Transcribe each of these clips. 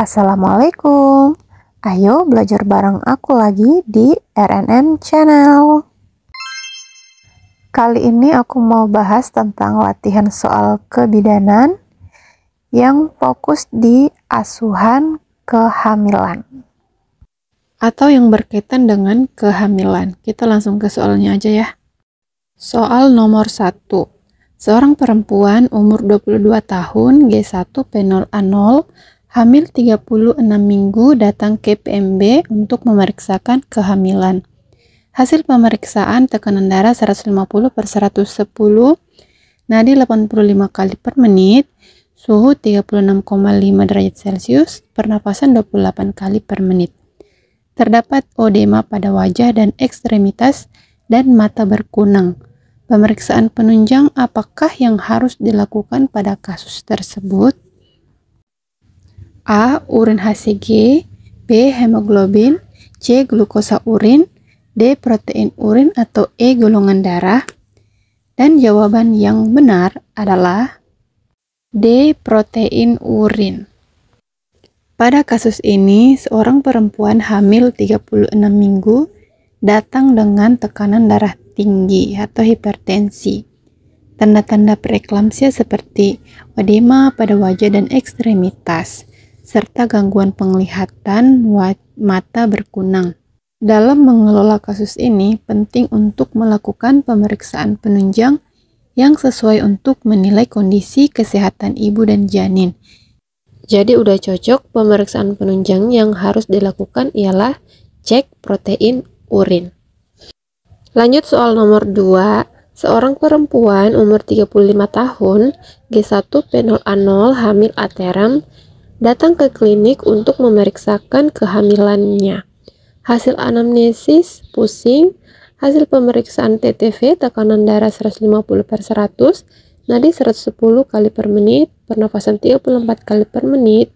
Assalamualaikum. Ayo belajar bareng aku lagi di RNM Channel. Kali ini aku mau bahas tentang latihan soal kebidanan yang fokus di asuhan kehamilan atau yang berkaitan dengan kehamilan. Kita langsung ke soalnya aja ya. Soal nomor 1. Seorang perempuan umur 22 tahun G1 P0A0 hamil 36 minggu datang ke PMB untuk memeriksakan kehamilan. Hasil pemeriksaan tekanan darah 150/110, nadi 85 kali per menit, suhu 36,5 derajat Celcius, pernapasan 28 kali per menit. Terdapat odema pada wajah dan ekstremitas dan mata berkunang. Pemeriksaan penunjang apakah yang harus dilakukan pada kasus tersebut? A. Urin HCG, B. Hemoglobin, C. Glukosa urin, D. Protein urin atau E. Golongan darah. Dan jawaban yang benar adalah D. Protein urin. Pada kasus ini, seorang perempuan hamil 36 minggu datang dengan tekanan darah tinggi atau hipertensi. Tanda-tanda preeklamsia seperti edema pada wajah dan ekstremitas, serta gangguan penglihatan, mata berkunang. Dalam mengelola kasus ini, penting untuk melakukan pemeriksaan penunjang yang sesuai untuk menilai kondisi kesehatan ibu dan janin. Jadi udah cocok, pemeriksaan penunjang yang harus dilakukan ialah cek protein urin. Lanjut soal nomor 2. Seorang perempuan umur 35 tahun G1 P0A0 hamil ateram datang ke klinik untuk memeriksakan kehamilannya. Hasil anamnesis pusing, hasil pemeriksaan TTV tekanan darah 150/100, nadi 110 kali per menit, pernapasan 34 kali per menit,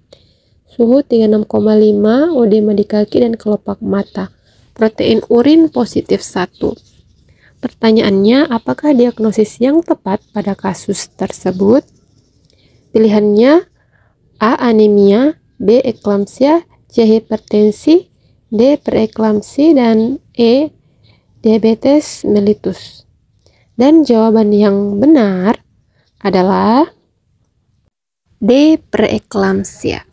suhu 36,5, odema di kaki dan kelopak mata. Protein urin positif 1. Pertanyaannya, apakah diagnosis yang tepat pada kasus tersebut? Pilihannya A. Anemia, B. Eklamsia, C. Hipertensi, D. Preeklamsi, dan E. Diabetes mellitus. Dan jawaban yang benar adalah D. Preeklamsia.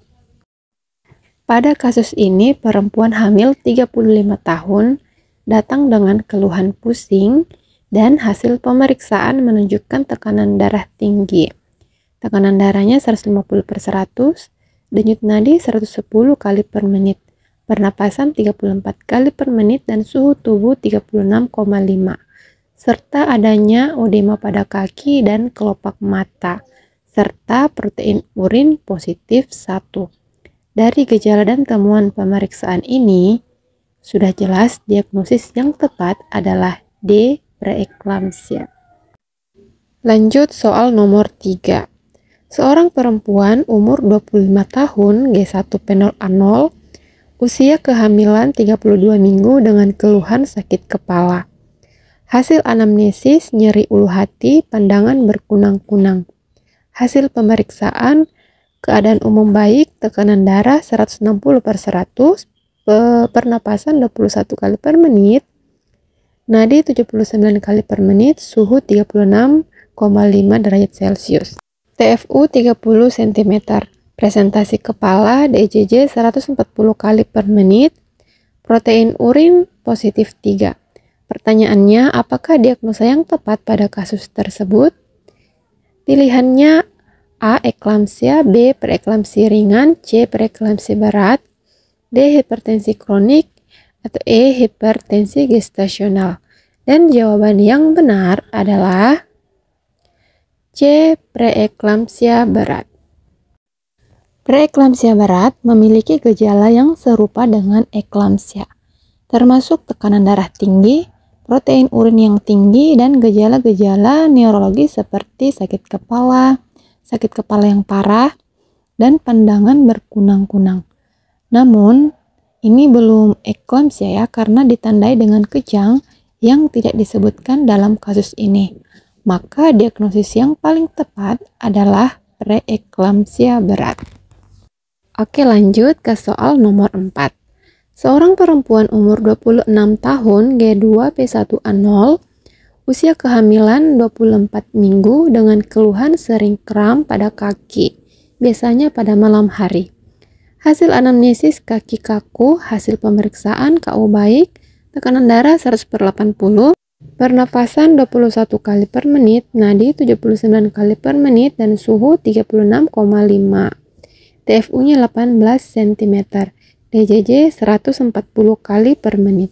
Pada kasus ini, perempuan hamil 35 tahun datang dengan keluhan pusing dan hasil pemeriksaan menunjukkan tekanan darah tinggi. Tekanan darahnya 150/100, denyut nadi 110 kali per menit, pernapasan 34 kali per menit dan suhu tubuh 36,5, serta adanya odema pada kaki dan kelopak mata, serta protein urin positif 1. Dari gejala dan temuan pemeriksaan ini, sudah jelas diagnosis yang tepat adalah D. Preeklamsia. Lanjut soal nomor 3. Seorang perempuan umur 25 tahun G1 P0A0 usia kehamilan 32 minggu dengan keluhan sakit kepala. Hasil anamnesis nyeri ulu hati, pandangan berkunang-kunang. Hasil pemeriksaan keadaan umum baik, tekanan darah 160/100, pernapasan 21 kali per menit, nadi 79 kali per menit, suhu 36,5 derajat Celcius. TFU 30 cm, presentasi kepala DJJ 140 kali per menit, protein urin positif 3. Pertanyaannya, apakah diagnosa yang tepat pada kasus tersebut? Pilihannya A. Eklamsia, B. Preeklamsi ringan, C. Preeklamsi berat, D. Hipertensi kronik, atau E. Hipertensi gestasional. Dan jawaban yang benar adalah C. Preeklamsia berat. Preeklamsia berat memiliki gejala yang serupa dengan eklamsia, termasuk tekanan darah tinggi, protein urin yang tinggi, dan gejala-gejala neurologi seperti sakit kepala yang parah, dan pandangan berkunang-kunang. Namun, ini belum eklamsia ya, karena ditandai dengan kejang yang tidak disebutkan dalam kasus ini. Maka diagnosis yang paling tepat adalah preeklamsia berat. Oke, lanjut ke soal nomor 4. Seorang perempuan umur 26 tahun G2P1A0, usia kehamilan 24 minggu dengan keluhan sering kram pada kaki, biasanya pada malam hari. Hasil anamnesis kaki kaku, hasil pemeriksaan KU baik, tekanan darah 100/80, pernafasan 21 kali per menit, nadi 79 kali per menit, dan suhu 36,5. TFU-nya 18 cm, DJJ 140 kali per menit.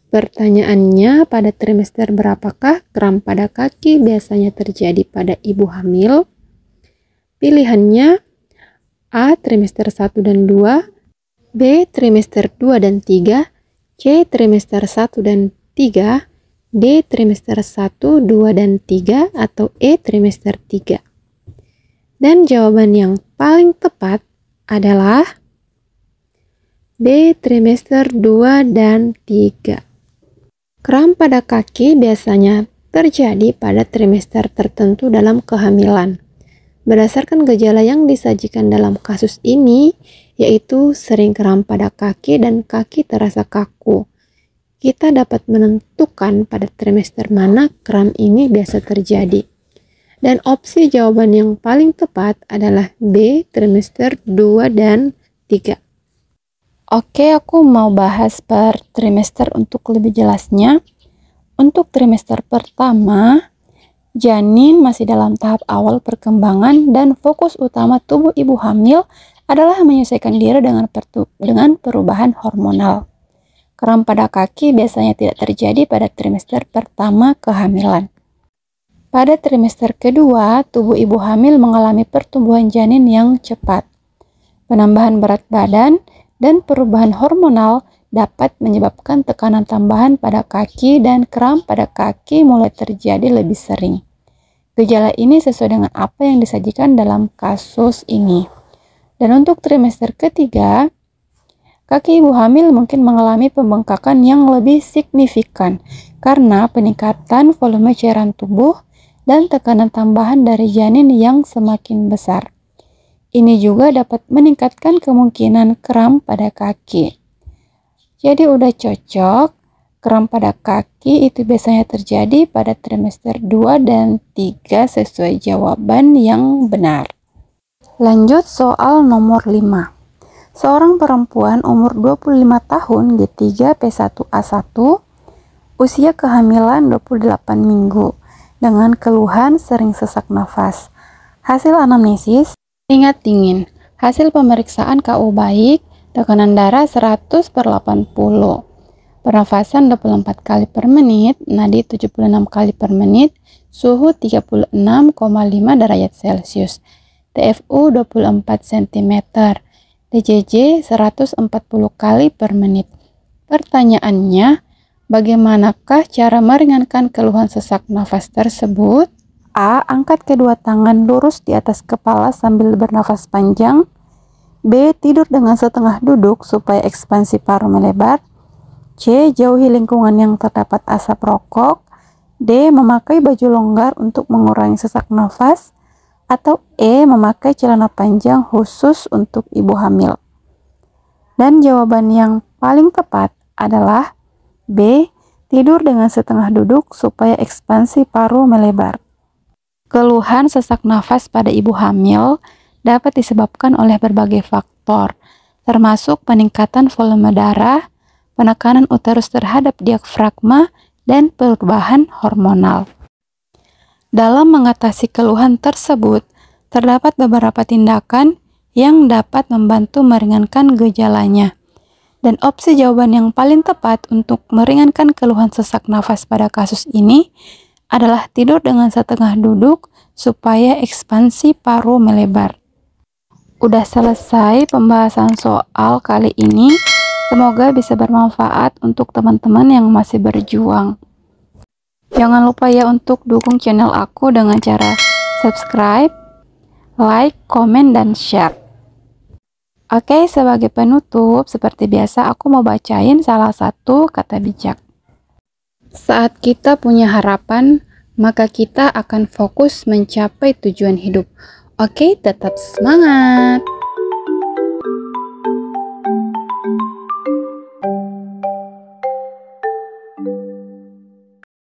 Pertanyaannya, pada trimester berapakah kram pada kaki biasanya terjadi pada ibu hamil? Pilihannya A. Trimester 1 dan 2, B. Trimester 2 dan 3, C. Trimester 1 dan 3, D. Trimester 1, 2, dan 3, atau E. Trimester 3. Dan jawaban yang paling tepat adalah B. Trimester 2 dan 3. Kram pada kaki biasanya terjadi pada trimester tertentu dalam kehamilan. Berdasarkan gejala yang disajikan dalam kasus ini, yaitu sering kram pada kaki dan kaki terasa kaku, kita dapat menentukan pada trimester mana kram ini biasa terjadi. Dan opsi jawaban yang paling tepat adalah B, trimester 2 dan 3. Oke, aku mau bahas per trimester untuk lebih jelasnya. Untuk trimester pertama, janin masih dalam tahap awal perkembangan dan fokus utama tubuh ibu hamil adalah menyesuaikan diri dengan perubahan hormonal. Kram pada kaki biasanya tidak terjadi pada trimester pertama kehamilan. Pada trimester kedua, tubuh ibu hamil mengalami pertumbuhan janin yang cepat. Penambahan berat badan dan perubahan hormonal dapat menyebabkan tekanan tambahan pada kaki dan kram pada kaki mulai terjadi lebih sering. Gejala ini sesuai dengan apa yang disajikan dalam kasus ini. Dan untuk trimester ketiga, kaki ibu hamil mungkin mengalami pembengkakan yang lebih signifikan karena peningkatan volume cairan tubuh dan tekanan tambahan dari janin yang semakin besar. Ini juga dapat meningkatkan kemungkinan kram pada kaki. Jadi udah cocok. Kram pada kaki itu biasanya terjadi pada trimester 2 dan 3 sesuai jawaban yang benar. Lanjut soal nomor 5. Seorang perempuan umur 25 tahun G3P1A1, usia kehamilan 28 minggu, dengan keluhan sering sesak nafas. Hasil anamnesis, keringat dingin. Hasil pemeriksaan KU baik, tekanan darah 100/80. Pernafasan 24 kali per menit, nadi 76 kali per menit, suhu 36,5 derajat Celcius, TFU 24 cm, DJJ 140 kali per menit. Pertanyaannya, bagaimanakah cara meringankan keluhan sesak nafas tersebut? A. Angkat kedua tangan lurus di atas kepala sambil bernafas panjang. B. Tidur dengan setengah duduk supaya ekspansi paru melebar. C. Jauhi lingkungan yang terdapat asap rokok. D. Memakai baju longgar untuk mengurangi sesak nafas. Atau E. Memakai celana panjang khusus untuk ibu hamil. Dan jawaban yang paling tepat adalah B. Tidur dengan setengah duduk supaya ekspansi paru melebar. Keluhan sesak nafas pada ibu hamil dapat disebabkan oleh berbagai faktor, termasuk peningkatan volume darah, penekanan uterus terhadap diafragma, dan perubahan hormonal. Dalam mengatasi keluhan tersebut, terdapat beberapa tindakan yang dapat membantu meringankan gejalanya. Dan opsi jawaban yang paling tepat untuk meringankan keluhan sesak nafas pada kasus ini adalah tidur dengan setengah duduk supaya ekspansi paru melebar. Udah selesai pembahasan soal kali ini. Semoga bisa bermanfaat untuk teman-teman yang masih berjuang. Jangan lupa ya untuk dukung channel aku dengan cara subscribe, like, komen, dan share. Oke, sebagai penutup, seperti biasa aku mau bacain salah satu kata bijak. Saat kita punya harapan, maka kita akan fokus mencapai tujuan hidup. Oke, tetap semangat!